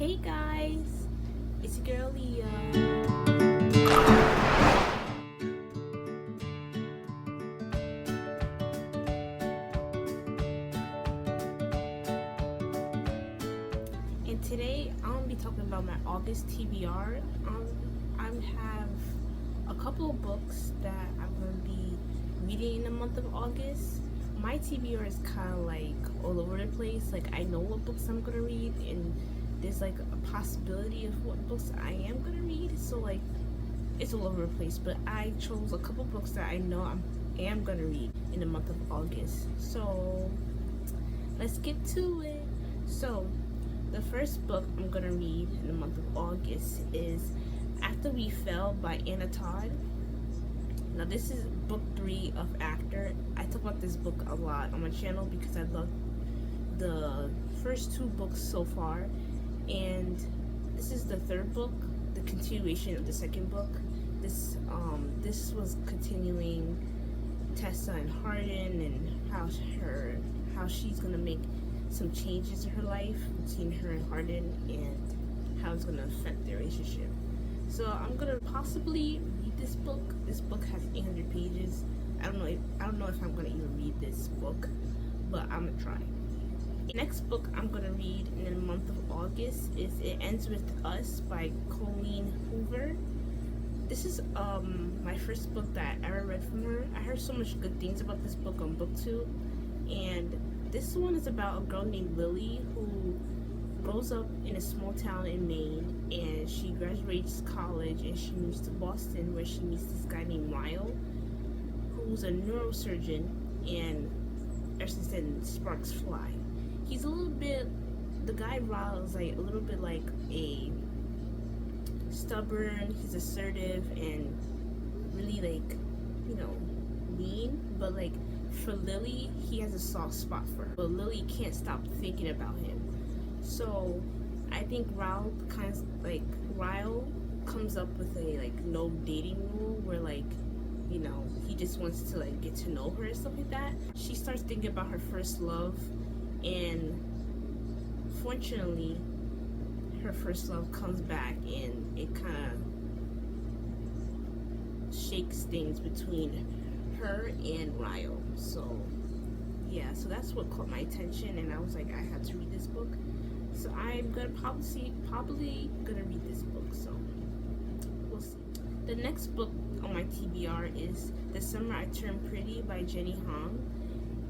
Hey guys, it's your girl Leah. And today I'm gonna be talking about my August TBR. I have a couple of books that I'm gonna be reading in the month of August. My TBR is kind of like all over the place. Like I know what books I'm gonna read, and there's like a possibility of what books I am gonna read. So like it's all over the place. But I chose a couple books that I know I am gonna read in the month of August. So let's get to it. So the first book I'm gonna read in the month of August is After We Fell by Anna Todd. Now this is book 3 of After. I talk about this book a lot on my channel because I love the first 2 books so far, and this is the third book, the continuation of the second book. This was continuing Tessa and Hardin and how she's gonna make some changes in her life between her and Hardin and how it's gonna affect their relationship. So I'm gonna possibly read this book. This book has 800 pages. I don't know if I'm gonna even read this book, but I'm gonna try. The next book I'm gonna read in the month of August is It Ends With Us by Colleen Hoover. This is my first book that I ever read from her. I heard so much good things about this book on BookTube, and this one is about a girl named Lily who grows up in a small town in Maine, and she graduates college and she moves to Boston where she meets this guy named Ryle who's a neurosurgeon, and ever since then sparks fly. He's a little bit, the guy Ryle is like a little bit like a stubborn, he's assertive and really like, mean, but like for Lily, he has a soft spot for her. But Lily can't stop thinking about him. So I think Ryle comes up with a like no dating rule where like, he just wants to like get to know her and stuff like that. She starts thinking about her first love, and fortunately her first love comes back and it kind of shakes things between her and Ryle. So yeah, so that's what caught my attention, and I was like, I have to read this book. So I'm gonna probably gonna read this book, so we'll see. The next book on my TBR is The Summer I Turned Pretty by Jenny Han.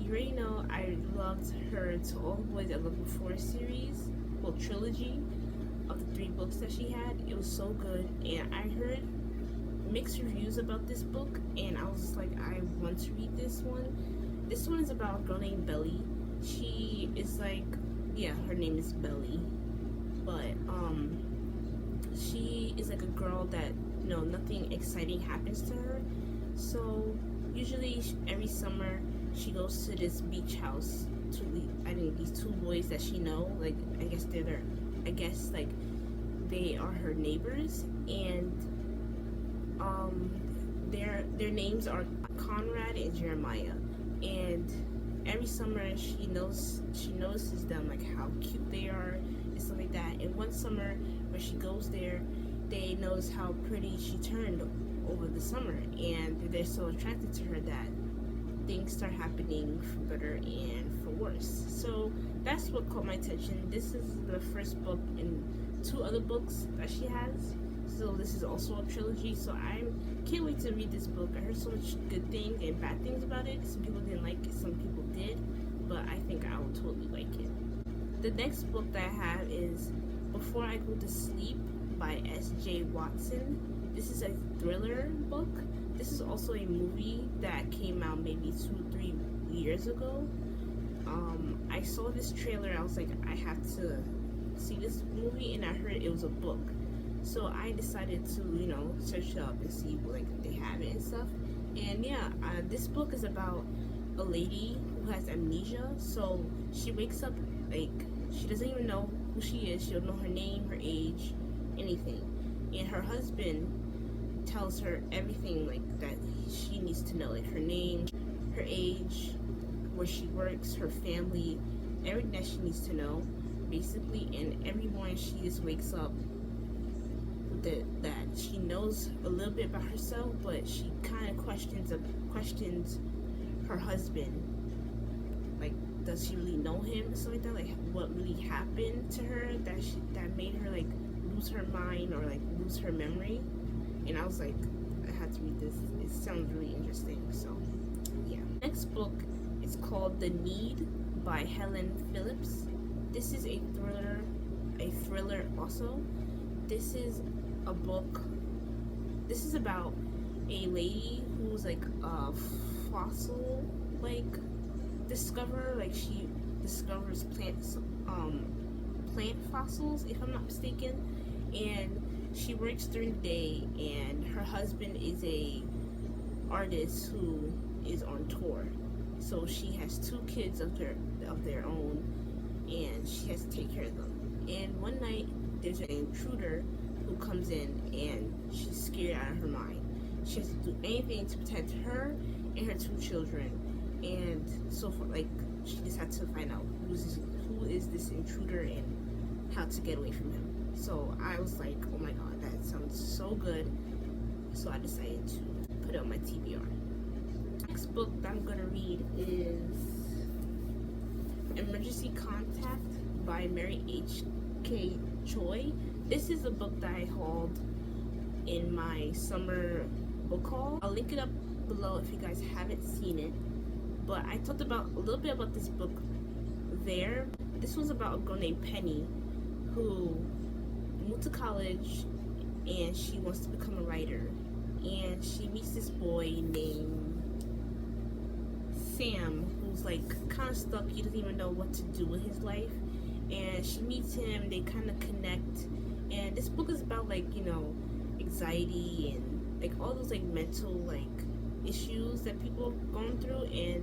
You already know I loved her To All the Boys I Loved Before series, trilogy of the 3 books that she had. It was so good, and I heard mixed reviews about this book, and I was just like, I want to read this one. This one is about a girl named Belly. She is like, her name is Belly, but she is like a girl that nothing exciting happens to her. So usually every summer she goes to this beach house to meet, these 2 boys that she like I guess they are her neighbors, and their names are Conrad and Jeremiah. And every summer she notices them, like how cute they are and stuff like that. And one summer when she goes there, they notice how pretty she turned over the summer, and they're so attracted to her that things start happening for better and for worse. So that's what caught my attention. This is the first book in 2 other books that she has. So this is also a trilogy, so I can't wait to read this book. I heard so much good things and bad things about it. Some people didn't like it, some people did, but I think I will totally like it. The next book that I have is Before I Go to Sleep by S.J. Watson. This is a thriller book. This is also a movie that came out maybe 2-3 years ago. I saw this trailer, I was like, I have to see this movie, and I heard it was a book. So I decided to, search it up and see like they have it and stuff. And this book is about a lady who has amnesia. So she wakes up like she doesn't even know who she is. She don't know her name, her age, anything. And her husband tells her everything like that she needs to know, like her name, her age, where she works, her family, everything that she needs to know. basically, and every morning she just wakes up that she knows a little bit about herself, but she kind of questions her husband. Like, does she really know him and stuff like that? Like, what really happened to her that made her like lose her mind or like lose her memory? And I was like, I had to read this. It sounds really interesting. So yeah. Next book is called The Need by Helen Phillips. This is a thriller also. This is a book. This is about a lady who's like a fossil like discoverer. Like, she discovers plant fossils, if I'm not mistaken, and she works during the day, and her husband is a artist who is on tour. So she has 2 kids of their own, and she has to take care of them. And one night there's an intruder who comes in, and she's scared out of her mind. She has to do anything to protect her and her 2 children. And so for like, she just had to find out who is this intruder and how to get away from him. So I was like, oh my god, that sounds so good. So I decided to put it on my TBR. Next book that I'm gonna read is Emergency Contact by Mary H.K. Choi. This is a book that I hauled in my summer book haul. I'll link it up below if you guys haven't seen it. But I talked about a little bit about this book there. This was about a girl named Penny who moved to college and she wants to become a writer. And she meets this boy named Sam, who's like kind of stuck. He doesn't even know what to do with his life. And she meets him, they kind of connect. And this book is about like, you know, anxiety and like all those like mental like issues that people are going through, and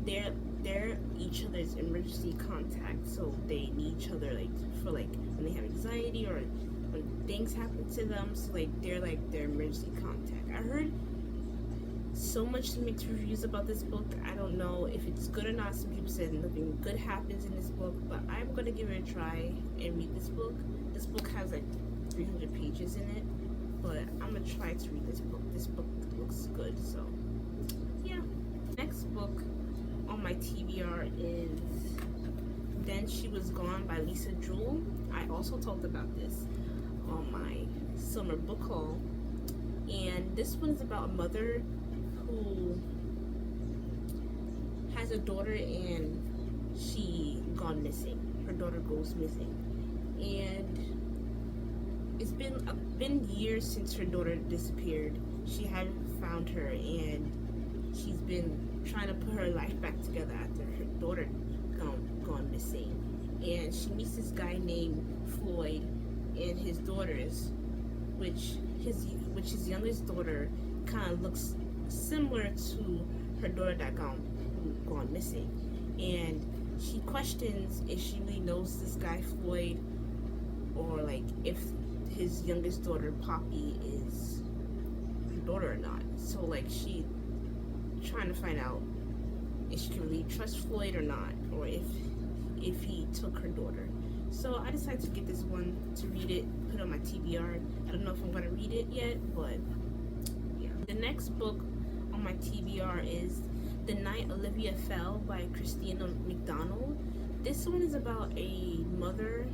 they're each other's emergency contact. So they need each other like for like when they have anxiety or when things happen to them. So like they're like their emergency contact. I heard so much mixed reviews about this book. I don't know if it's good or not. Some people said nothing good happens in this book, but I'm gonna give it a try and read this book. This book has like 300 pages in it, but I'm gonna try to read this book. This book looks good, so yeah. Next book on my TBR is Then She Was Gone by Lisa Jewell. I also talked about this on my summer book haul, and this one's about a mother who has a daughter and she gone missing. Her daughter goes missing, and it's been years since her daughter disappeared. She hadn't found her, and she's been trying to put her life back together after her daughter gone missing. And she meets this guy named Floyd and his daughters, which his youngest daughter kind of looks similar to her daughter that gone missing. And she questions if she really knows this guy Floyd, or like if his youngest daughter Poppy is her daughter or not. So like she trying to find out if she can really trust Floyd or not, or if he took her daughter. So I decided to get this one to read it, put it on my TBR. I don't know if I'm gonna read it yet, but yeah. The next book on my TBR is The Night Olivia Fell by Christina McDonald. This one is about a mother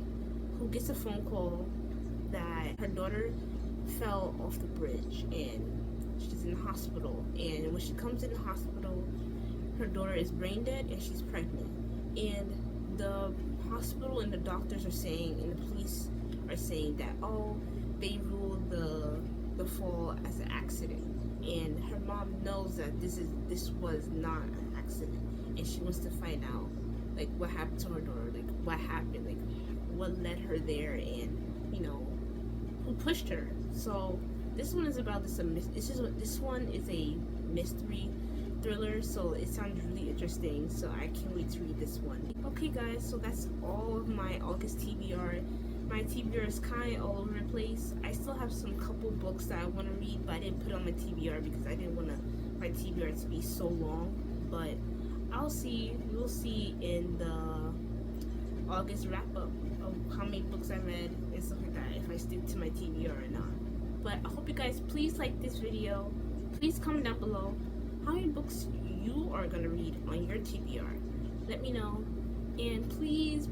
who gets a phone call that her daughter fell off the bridge and she's in the hospital. And when she comes in the hospital, her daughter is brain dead and she's pregnant. And the hospital and the doctors are saying, and the police are saying that, oh, they ruled the fall as an accident. And her mom knows that this was not an accident, and she wants to find out like what happened to her daughter, like what happened, like what led her there, and you know who pushed her. So this one is about this one is a mystery thriller, so it sounds really interesting, so I can't wait to read this one. Okay guys, so that's all of my August TBR. My TBR is kind of all over the place. I still have some couple books that I want to read, but I didn't put on my TBR because I didn't want my TBR to be so long. But we'll see in the August wrap up. how many books I read and stuff like that, if I stick to my TBR or not. But I hope you guys please like this video. Please comment down below how many books you are gonna read on your TBR. Let me know. And please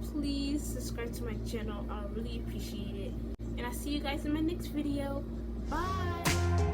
subscribe to my channel. I really appreciate it. And I'll see you guys in my next video. Bye!